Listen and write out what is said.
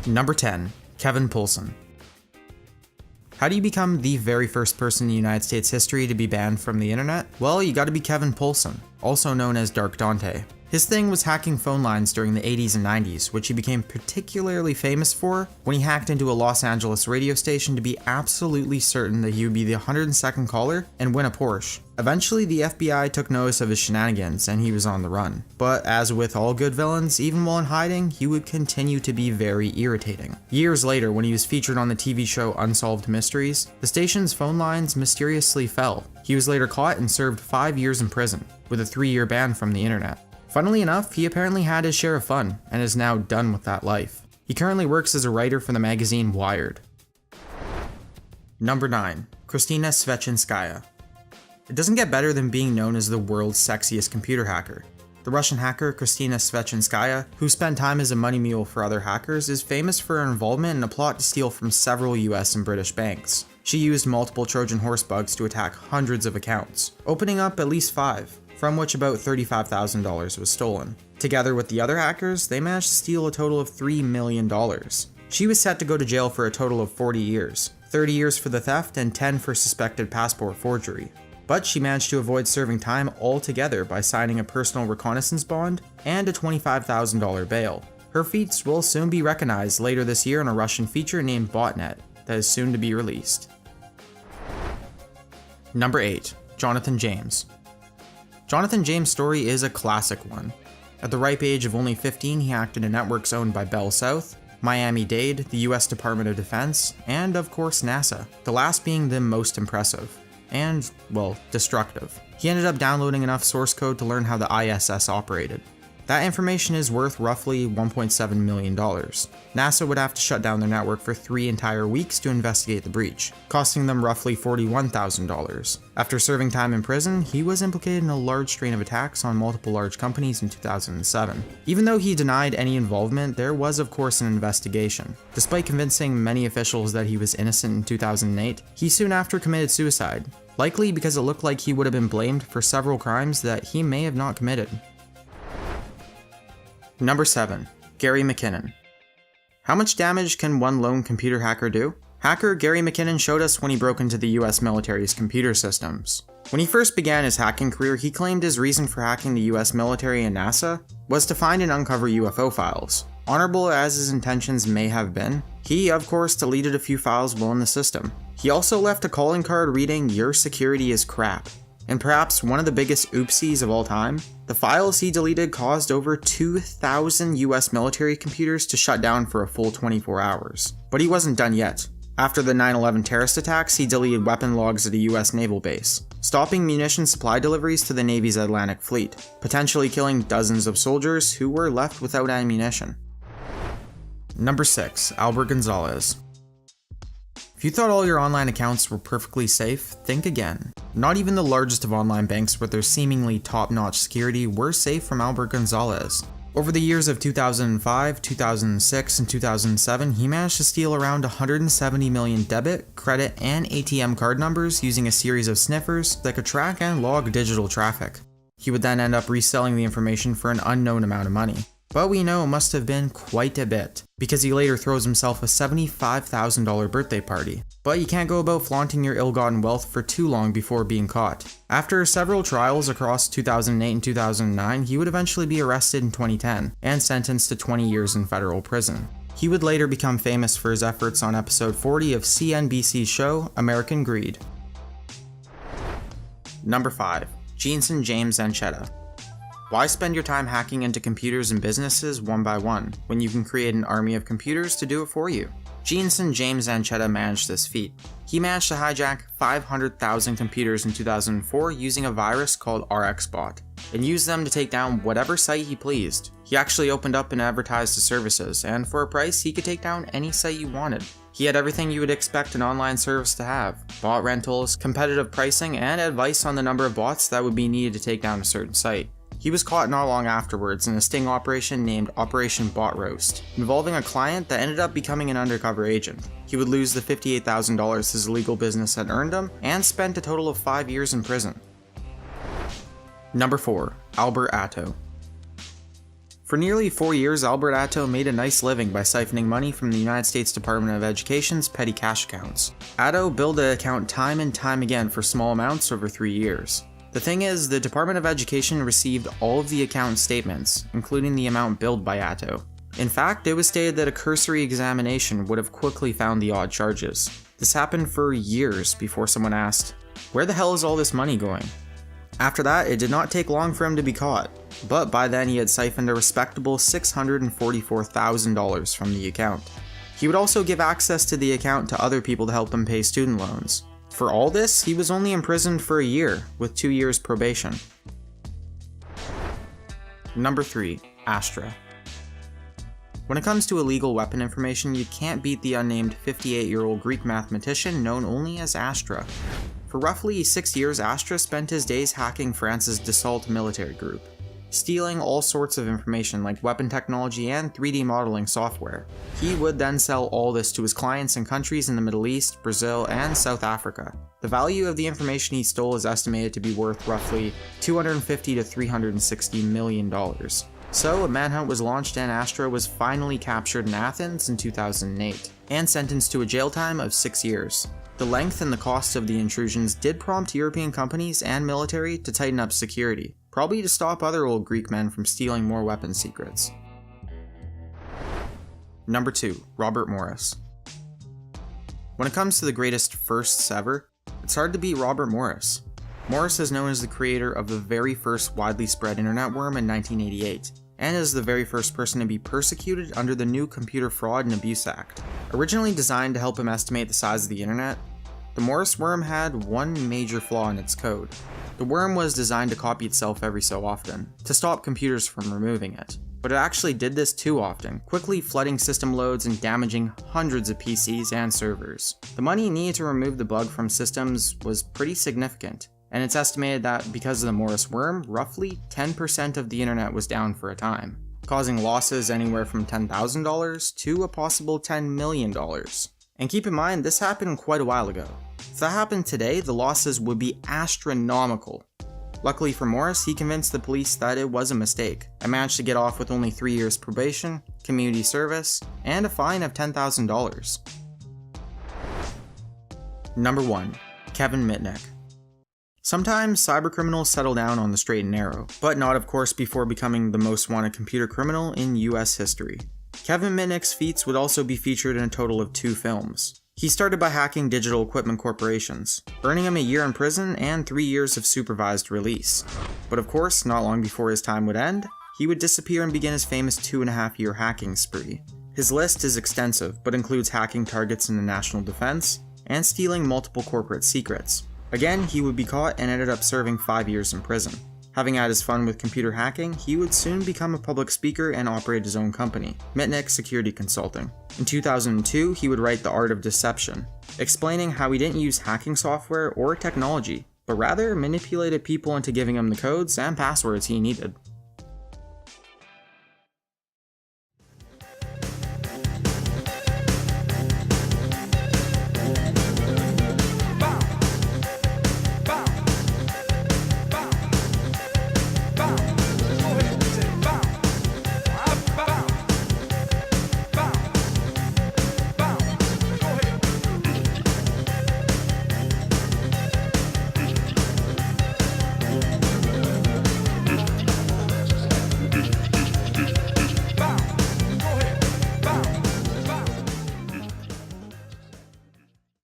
Number 10. Kevin Poulsen. How do you become the very first person in the United States history to be banned from the internet? Well, you gotta be Kevin Poulsen, also known as Dark Dante. His thing was hacking phone lines during the 80s and 90s, which he became particularly famous for when he hacked into a Los Angeles radio station to be absolutely certain that he would be the 102nd caller and win a Porsche. Eventually, the FBI took notice of his shenanigans and he was on the run. But as with all good villains, even while in hiding, he would continue to be very irritating. Years later, when he was featured on the TV show Unsolved Mysteries, the station's phone lines mysteriously fell. He was later caught and served 5 years in prison, with a 3-year ban from the internet. Funnily enough, he apparently had his share of fun, and is now done with that life. He currently works as a writer for the magazine Wired. Number 9. Kristina Svechinskaya. It doesn't get better than being known as the world's sexiest computer hacker. The Russian hacker Kristina Svechinskaya, who spent time as a money mule for other hackers, is famous for her involvement in a plot to steal from several US and British banks. She used multiple Trojan horse bugs to attack hundreds of accounts, opening up at least 5. From which about $35,000 was stolen. Together with the other hackers, they managed to steal a total of $3 million. She was set to go to jail for a total of 40 years, 30 years for the theft and 10 for suspected passport forgery. But she managed to avoid serving time altogether by signing a personal reconnaissance bond and a $25,000 bail. Her feats will soon be recognized later this year in a Russian feature named Botnet that is soon to be released. Number 8. Jonathan James. Jonathan James' story is a classic one. At the ripe age of only 15, he hacked into networks owned by Bell South, Miami-Dade, the US Department of Defense, and of course NASA, the last being the most impressive, and, well, destructive. He ended up downloading enough source code to learn how the ISS operated. That information is worth roughly $1.7 million. NASA would have to shut down their network for 3 entire weeks to investigate the breach, costing them roughly $41,000. After serving time in prison, he was implicated in a large string of attacks on multiple large companies in 2007. Even though he denied any involvement, there was of course an investigation. Despite convincing many officials that he was innocent in 2008, he soon after committed suicide, likely because it looked like he would have been blamed for several crimes that he may have not committed. Number 7. Gary McKinnon. How much damage can one lone computer hacker do? Hacker Gary McKinnon showed us when he broke into the US military's computer systems. When he first began his hacking career, he claimed his reason for hacking the US military and NASA was to find and uncover UFO files. Honorable as his intentions may have been, he of course deleted a few files while in the system. He also left a calling card reading, "Your security is crap." And perhaps one of the biggest oopsies of all time, the files he deleted caused over 2,000 US military computers to shut down for a full 24 hours. But he wasn't done yet. After the 9/11 terrorist attacks, he deleted weapon logs at a US naval base, stopping munition supply deliveries to the Navy's Atlantic Fleet, potentially killing dozens of soldiers who were left without ammunition. Number 6. Albert Gonzalez. If you thought all your online accounts were perfectly safe, think again. Not even the largest of online banks with their seemingly top-notch security were safe from Albert Gonzalez. Over the years of 2005, 2006, and 2007, he managed to steal around 170 million debit, credit, and ATM card numbers using a series of sniffers that could track and log digital traffic. He would then end up reselling the information for an unknown amount of money. But we know it must have been quite a bit, because he later throws himself a $75,000 birthday party. But you can't go about flaunting your ill-gotten wealth for too long before being caught. After several trials across 2008 and 2009, he would eventually be arrested in 2010, and sentenced to 20 years in federal prison. He would later become famous for his efforts on episode 40 of CNBC's show, American Greed. Number 5. Jeanson James Anchetta. Why spend your time hacking into computers and businesses one by one, when you can create an army of computers to do it for you? Jeanson James Anchetta managed this feat. He managed to hijack 500,000 computers in 2004 using a virus called RxBot, and used them to take down whatever site he pleased. He actually opened up and advertised his services, and for a price he could take down any site you wanted. He had everything you would expect an online service to have: bot rentals, competitive pricing, and advice on the number of bots that would be needed to take down a certain site. He was caught not long afterwards in a sting operation named Operation Bot Roast, involving a client that ended up becoming an undercover agent. He would lose the $58,000 his illegal business had earned him, and spent a total of 5 years in prison. Number 4. Albert Atto. For nearly 4 years, Albert Atto made a nice living by siphoning money from the United States Department of Education's petty cash accounts. Atto billed the account time and time again for small amounts over 3 years. The thing is, the Department of Education received all of the account statements, including the amount billed by Atto. In fact, it was stated that a cursory examination would have quickly found the odd charges. This happened for years before someone asked, "Where the hell is all this money going?" After that, it did not take long for him to be caught, but by then he had siphoned a respectable $644,000 from the account. He would also give access to the account to other people to help them pay student loans. For all this, he was only imprisoned for a year, with 2 years probation. Number 3. Astra. When it comes to illegal weapon information, you can't beat the unnamed 58-year-old Greek mathematician known only as Astra. For roughly 6 years, Astra spent his days hacking France's Dassault military group, stealing all sorts of information like weapon technology and 3D modeling software. He would then sell all this to his clients in countries in the Middle East, Brazil, and South Africa. The value of the information he stole is estimated to be worth roughly $250 to $360 million. So a manhunt was launched and Astra was finally captured in Athens in 2008, and sentenced to a jail time of 6 years. The length and the cost of the intrusions did prompt European companies and military to tighten up security, probably to stop other old Greek men from stealing more weapon secrets. Number 2. Robert Morris. When it comes to the greatest firsts ever, it's hard to beat Robert Morris. Morris is known as the creator of the very first widely spread internet worm in 1988, and is the very first person to be persecuted under the new Computer Fraud and Abuse Act. Originally designed to help him estimate the size of the internet, the Morris worm had one major flaw in its code. The worm was designed to copy itself every so often, to stop computers from removing it. But it actually did this too often, quickly flooding system loads and damaging hundreds of PCs and servers. The money needed to remove the bug from systems was pretty significant, and it's estimated that because of the Morris worm, roughly 10% of the internet was down for a time, causing losses anywhere from $10,000 to a possible $10 million. And keep in mind, this happened quite a while ago. If that happened today, the losses would be astronomical. Luckily for Morris, he convinced the police that it was a mistake, and managed to get off with only 3 years probation, community service, and a fine of $10,000. Number 1. Kevin Mitnick. Sometimes cybercriminals settle down on the straight and narrow, but not of course before becoming the most wanted computer criminal in US history. Kevin Mitnick's feats would also be featured in a total of 2 films. He started by hacking digital equipment corporations, earning him a year in prison and 3 years of supervised release. But of course, not long before his time would end, he would disappear and begin his famous 2.5-year hacking spree. His list is extensive, but includes hacking targets in the national defense and stealing multiple corporate secrets. Again, he would be caught and ended up serving 5 years in prison. Having had his fun with computer hacking, he would soon become a public speaker and operate his own company, Mitnick Security Consulting. In 2002, he would write The Art of Deception, explaining how he didn't use hacking software or technology, but rather manipulated people into giving him the codes and passwords he needed.